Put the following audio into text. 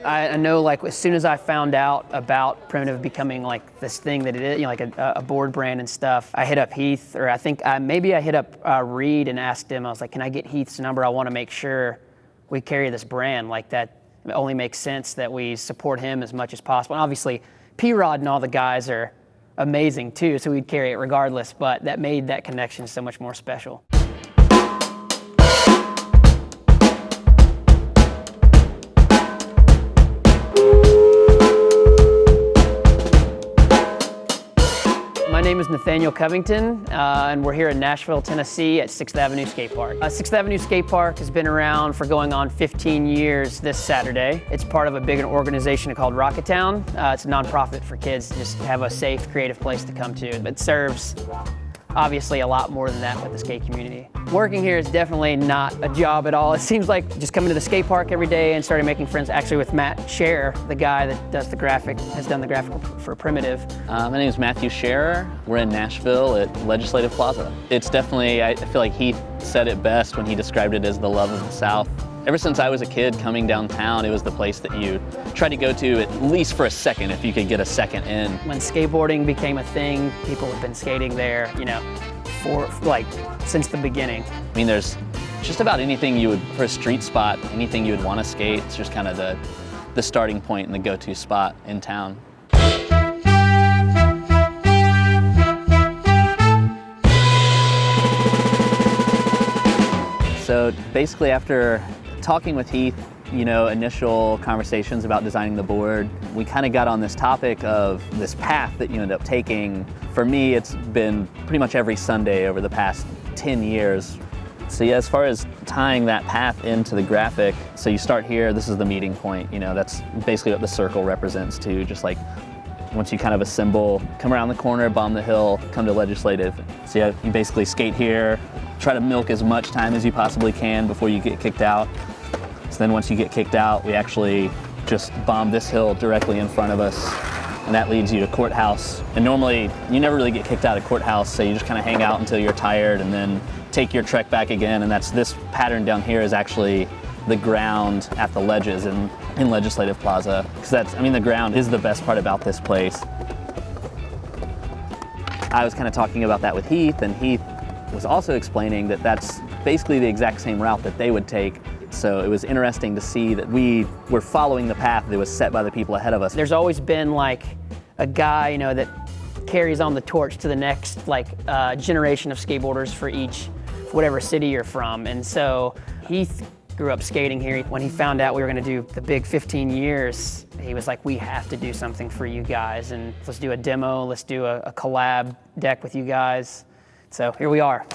I know, like, as soon as I found out about Primitive becoming like this thing that it is, you know, like a board brand and stuff, I hit up Heath, or I think maybe I hit up Reed and asked him. I was like, can I get Heath's number? I want to make sure we carry this brand. Like, that it only makes sense that we support him as much as possible. And obviously, P-Rod and all the guys are amazing too, so we'd carry it regardless. But that made that connection so much more special. My name is Nathaniel Covington, and we're here in Nashville, Tennessee at 6th Avenue Skate Park. 6th Avenue Skate Park has been around for going on 15 years this Saturday. It's part of a big organization called Rocketown. It's a nonprofit for kids to just have a safe, creative place to come to. It serves obviously a lot more than that with the skate community. Working here is definitely not a job at all. It seems like just coming to the skate park every day and started making friends actually with Matt Scherer, the guy that does the graphic, has done the graphic for Primitive. My name is Matthew Scherer. We're in Nashville at Legislative Plaza. It's definitely, I feel like Heath said it best when he described it as the love of the South. Ever since I was a kid coming downtown, it was the place that you tried to go to at least for a second if you could get a second in. When skateboarding became a thing, people have been skating there, you know, since the beginning. I mean, there's just about anything you would, for a street spot, anything you would want to skate, it's just kind of the starting point and the go-to spot in town. So basically, after talking with Heath, you know, initial conversations about designing the board, we kind of got on this topic of this path that you end up taking. For me, it's been pretty much every Sunday over the past 10 years. So yeah, as far as tying that path into the graphic, so you start here, this is the meeting point, you know, that's basically what the circle represents too, just like once you kind of assemble, come around the corner, bomb the hill, come to Legislative. So yeah, you basically skate here, try to milk as much time as you possibly can before you get kicked out. So then once you get kicked out, we actually just bomb this hill directly in front of us, and that leads you to Courthouse. And normally, you never really get kicked out of Courthouse, so you just kind of hang out until you're tired and then take your trek back again, and that's this pattern down here is actually the ground at the ledges in Legislative Plaza. Because that's, I mean, the ground is the best part about this place. I was kind of talking about that with Heath, and Heath was also explaining that that's basically the exact same route that they would take. So it was interesting to see that we were following the path that was set by the people ahead of us. There's always been like a guy, you know, that carries on the torch to the next generation of skateboarders for whatever city you're from. And so Heath grew up skating here. When he found out we were gonna do the big 15 years, he was like, we have to do something for you guys, and let's do a demo, let's do a collab deck with you guys. So here we are.